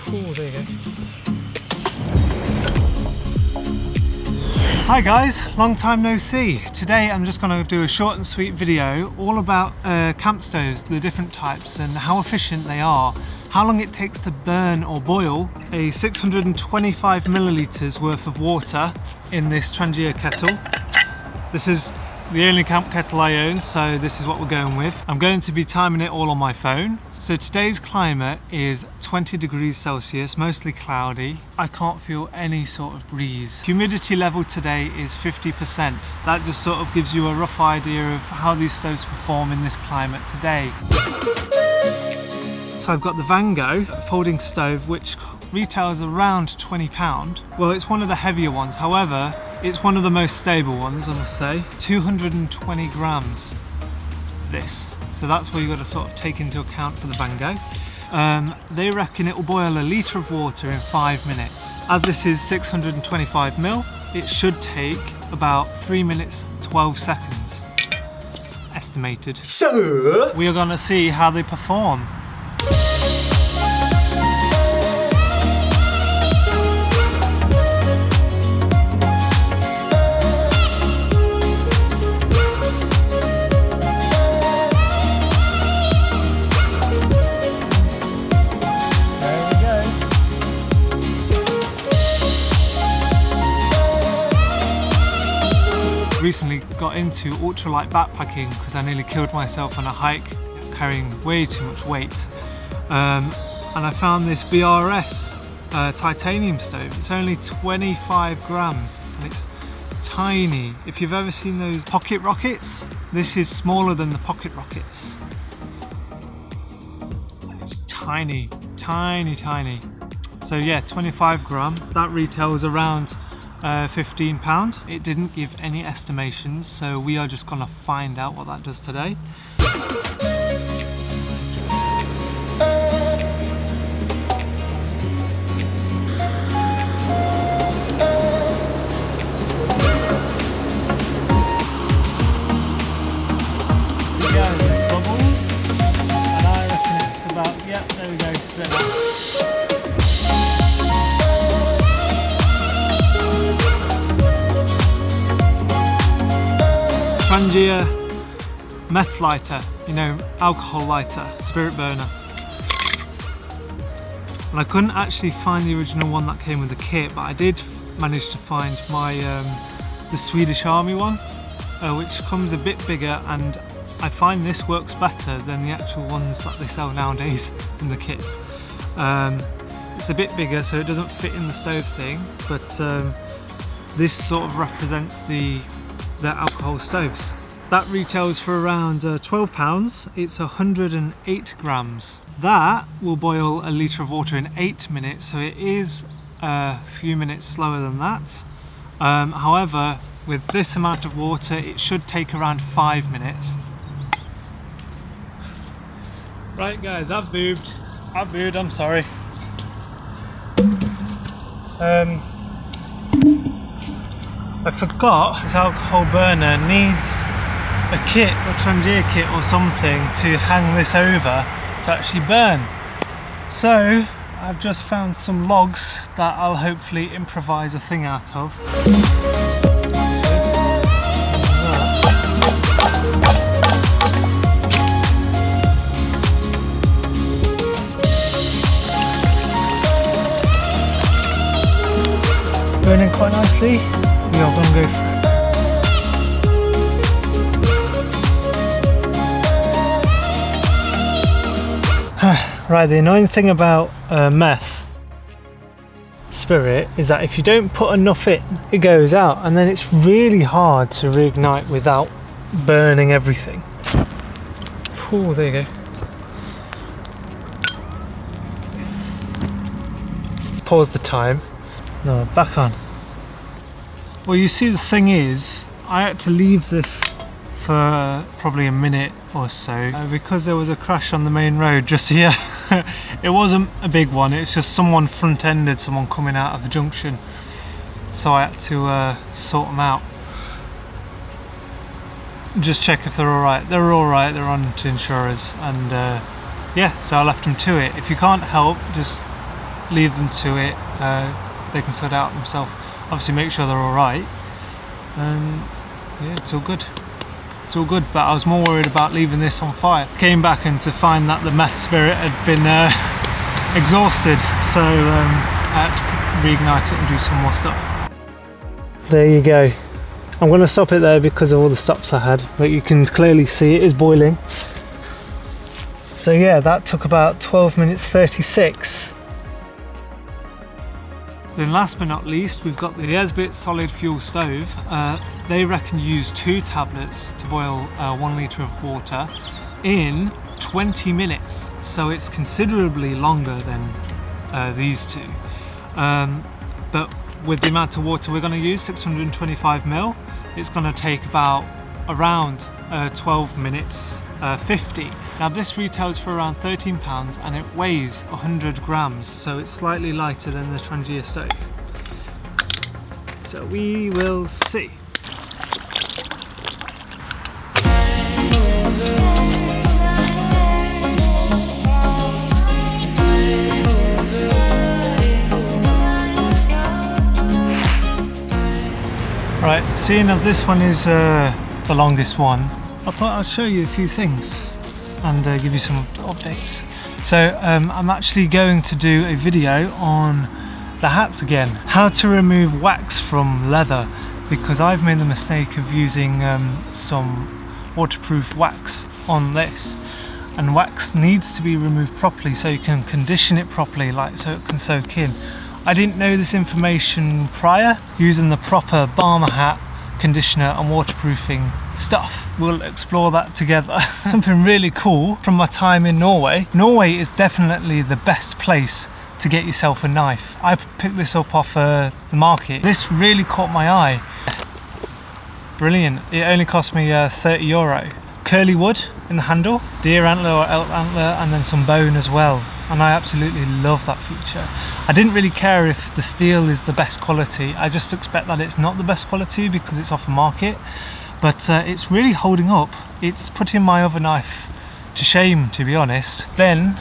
Oh, there you go. Hi guys, long time no see. Today I'm just going to do a short and sweet video all about camp stoves, the different types and how efficient they are, how long it takes to burn or boil a 625 millilitres worth of water in this Pangea kettle. This is the only camp kettle I own, so this is what we're going with. I'm going to be timing it all on my phone. So today's climate is 20 degrees Celsius, mostly cloudy. I can't feel any sort of breeze. Humidity level today is 50%. That just sort of gives you a rough idea of how these stoves perform in this climate today. So I've got the Van Gogh folding stove, which retails around £20. Well, it's one of the heavier ones, however, it's one of the most stable ones, I must say. 220 grams, this. So that's what you've got to sort of take into account for the Van Gogh. They reckon it will boil a litre of water in 5 minutes. As this is 625 ml, it should take about 3 minutes 12 seconds, estimated. So we are going to see how they perform. Recently got into ultralight backpacking because I nearly killed myself on a hike carrying way too much weight, and I found this VRS Titanium stove. It's only 25 grams and it's tiny. If you've ever seen those pocket rockets, this is smaller than the pocket rockets. It's tiny, tiny, tiny. So yeah, 25 gram, that retails around £15. It didn't give any estimations, so we are just gonna find out what that does today. Yeah, it's bubbles, and I reckon it's about, yeah, there we go, split that. Pangea meth lighter, you know, alcohol lighter, spirit burner. And I couldn't actually find the original one that came with the kit, but I did manage to find my the Swedish Army one, which comes a bit bigger, and I find this works better than the actual ones that they sell nowadays in the kits. It's a bit bigger, so it doesn't fit in the stove thing, but this sort of represents the alcohol stoves. That retails for around £12. It's 108 grams. That will boil a litre of water in 8 minutes, so it is a few minutes slower than that. However, with this amount of water, it should take around 5 minutes. Right guys, I've boobed, I'm sorry. I forgot this alcohol burner needs a kit, a Pangea kit or something to hang this over to actually burn. So I've just found some logs that I'll hopefully improvise a thing out of. Burning quite nicely. We are going to go for it. Right, the annoying thing about meth spirit is that if you don't put enough in, it goes out, and then it's really hard to reignite without burning everything. Oh, there you go. Pause the time. No, back on. Well, you see, the thing is, I had to leave this for probably a minute or so because there was a crash on the main road just here. It wasn't a big one, it's just someone front-ended someone coming out of the junction, so I had to sort them out. Just check if they're alright. They're alright, they're on to insurers, and yeah, so I left them to it. If you can't help, just leave them to it. They can sort it out themselves. Obviously make sure they're alright. Yeah, it's all good. It's all good, but I was more worried about leaving this on fire. Came back and to find that the meth spirit had been exhausted, so I had to reignite it and do some more stuff. There you go. I'm going to stop it there because of all the stops I had, but you can clearly see it is boiling. So yeah, that took about 12 minutes 36. Then last but not least, we've got the Nesbitt solid fuel stove. They reckon you use 2 tablets to boil 1 litre of water in 20 minutes. So it's considerably longer than these two. But with the amount of water we're going to use, 625 ml, it's going to take about around 12 minutes 50. Now this retails for around £13 and it weighs 100 grams, so it's slightly lighter than the Pangea stove. So we will see. Right, seeing as this one is the longest one, I thought I'd show you a few things and give you some updates. So I'm actually going to do a video on the hats again. How to remove wax from leather, because I've made the mistake of using some waterproof wax on this, and wax needs to be removed properly so you can condition it properly, like so it can soak in. I didn't know this information prior. Using the proper bomber hat, conditioner and waterproofing stuff, we'll explore that together. Something really cool from my time in Norway. Norway is definitely the best place to get yourself a knife. I picked this up off the market. This really caught my eye. Brilliant. It only cost me €30. Curly wood in the handle, deer antler or elk antler, and then some bone as well. And I absolutely love that feature. I didn't really care if the steel is the best quality. I just expect that it's not the best quality because it's off the market. But it's really holding up. It's putting my other knife to shame, to be honest. Then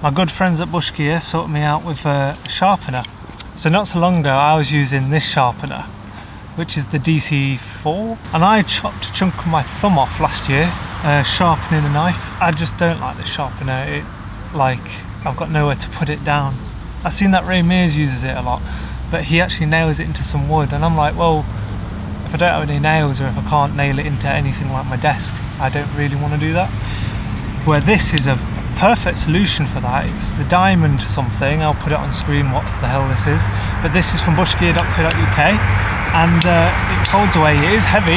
my good friends at Bush Gear sorted me out with a sharpener. So not so long ago I was using this sharpener, which is the DC4, and I chopped a chunk of my thumb off last year sharpening a knife. I just don't like the sharpener. I've got nowhere to put it down. I've seen that Ray Mears uses it a lot, but he actually nails it into some wood, and I'm like, well, if I don't have any nails or if I can't nail it into anything like my desk, I don't really want to do that. Where this is a perfect solution for that. It's the diamond something, I'll put it on screen what the hell this is, but this is from bushgear.co.uk, and it folds away. It is heavy,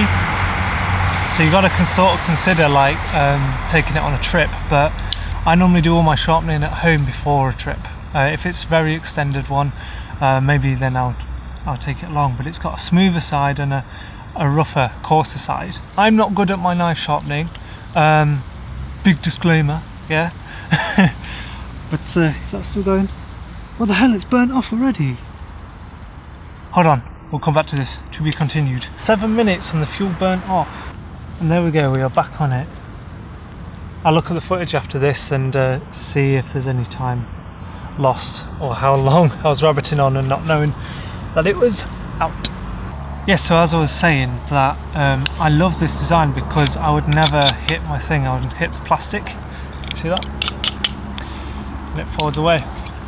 so you got to sort of consider like taking it on a trip, but I normally do all my sharpening at home before a trip. If it's a very extended one, maybe then I'll take it along, but it's got a smoother side and a rougher, coarser side. I'm not good at my knife sharpening, big disclaimer, yeah. But is that still going? What the hell, it's burnt off already. Hold on, we'll come back to this, to be continued. 7 minutes and the fuel burnt off. And there we go, we are back on it. I'll look at the footage after this and see if there's any time lost or how long I was rabbiting on and not knowing that it was out. Yes, so as I was saying, that I love this design because I would never hit my thing, I would hit the plastic. See that? And it folds away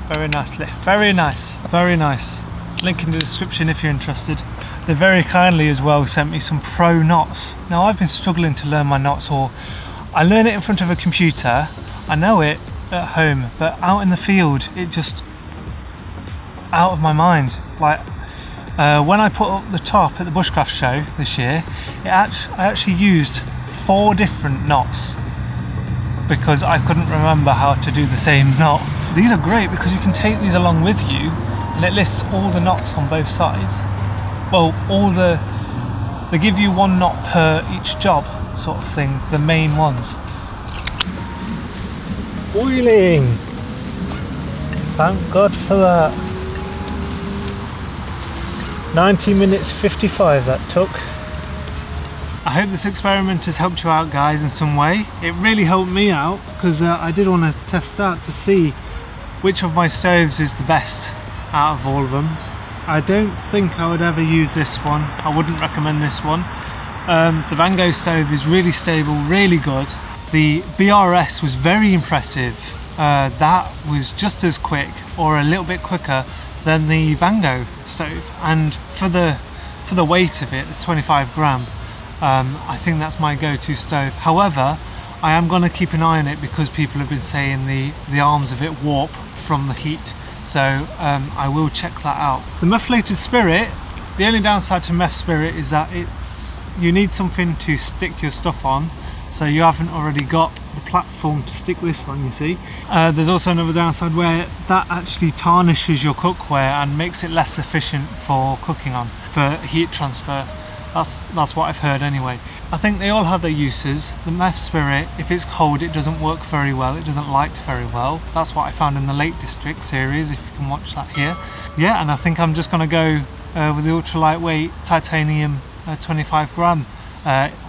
very nicely. Very nice, very nice. Link in the description if you're interested. They very kindly as well sent me some pro knots. Now I've been struggling to learn my knots, or I learn it in front of a computer, I know it at home, but out in the field, it just out of my mind. Like when I put up the top at the Bushcraft show this year, I actually used 4 different knots because I couldn't remember how to do the same knot. These are great because you can take these along with you and it lists all the knots on both sides. Well, they give you 1 knot per each job sort of thing, the main ones. Boiling! Thank God for that. 90 minutes 55 that took. I hope this experiment has helped you out, guys, in some way. It really helped me out because I did want to test out to see which of my stoves is the best out of all of them. I don't think I would ever use this one. I wouldn't recommend this one. The Van Gogh stove is really stable, really good. The VRS was very impressive. That was just as quick or a little bit quicker than the Van Gogh stove, and for the weight of it, the 25 gram, I think that's my go-to stove. However, I am going to keep an eye on it because people have been saying the arms of it warp from the heat, so I will check that out. The methylated spirit, the only downside to meth spirit is that you need something to stick your stuff on, so you haven't already got the platform to stick this on, you see. There's also another downside where that actually tarnishes your cookware and makes it less efficient for cooking on, for heat transfer. That's what I've heard anyway. I think they all have their uses. The meth spirit, if it's cold, it doesn't work very well, it doesn't light very well. That's what I found in the Lake District series, if you can watch that here. Yeah, and I think I'm just gonna go with the ultra lightweight titanium 25 gram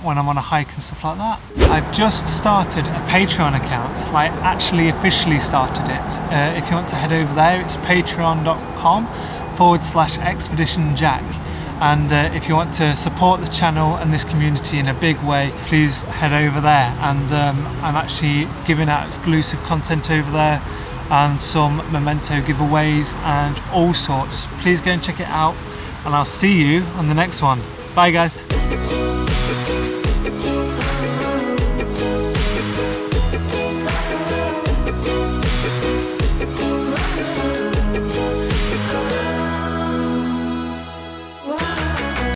when I'm on a hike and stuff like that. I've just started a Patreon account, like actually officially started it. If you want to head over there, it's patreon.com/expeditionjack. And if you want to support the channel and this community in a big way, please head over there. And I'm actually giving out exclusive content over there and some memento giveaways and all sorts. Please go and check it out, and I'll see you on the next one. Bye guys.